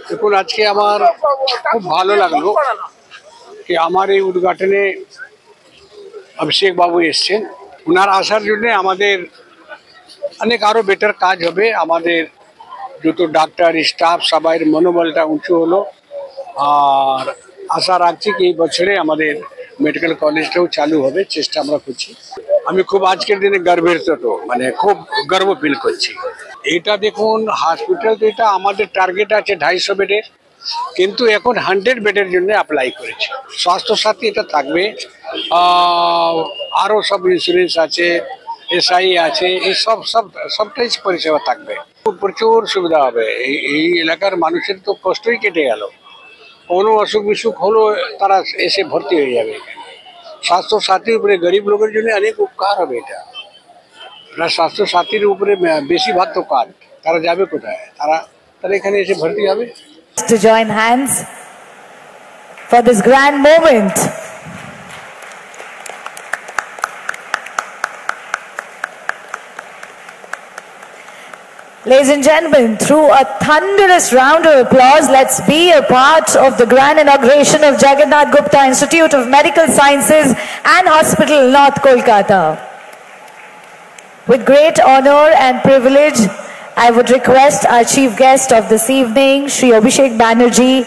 দেখুন আজকে আমার খুব ভালো লাগলো কি আমার এই উদ্ঘাটনে অভিষেক বাবু এসেছেন। ওনার আসার জন্য আমাদের অনেক আরো বেটার কাজ হবে। আমাদের যত ডাক্তার স্টাফ সবাইয়ের মনোবলটা উঁচু হলো। আর আশা রাখছি কি এই বছরে আমাদের মেডিকেল কলেজটাও চালু হবে, চেষ্টা আমরা করছি। আমি খুব আজকের দিনে গর্বের তো মানে খুব গর্ব ফিল করছি। এটা দেখুন হসপিটাল তো এটা আমাদের টার্গেট আছে 250 বেডের, কিন্তু এখন 100 বেডের জন্য অ্যাপ্লাই করেছে। স্বাস্থ্যসাথী এটা থাকবে, আরও সব ইন্স্যুরেন্স আছে, এসআই আছে, এই সবটাই পরিষেবা থাকবে। প্রচুর সুবিধা হবে। এই এলাকার মানুষের তো কষ্টই কেটে গেল। কোনো অসুখ বিসুখ হলো তারা এসে ভর্তি হয়ে যাবে এখানে। স্বাস্থ্যসাথীর উপরে গরিব লোকের জন্য অনেক উপকার হবে এটা। স্বাস্থ্যসাথীর উপরে বেশি ভাগ তো কাজ, তারা যাবে কোথায়? তারা এখানে এসে ভর্তি হবে। To join hands for this grand moment. Ladies and gentlemen, through a thunderous round of applause, let's be a part of the grand inauguration of Jagannath Gupta Institute of Medical Sciences and Hospital, North Kolkata. With great honor and privilege, I would request our chief guest of this evening, Shri Abhishek Banerjee,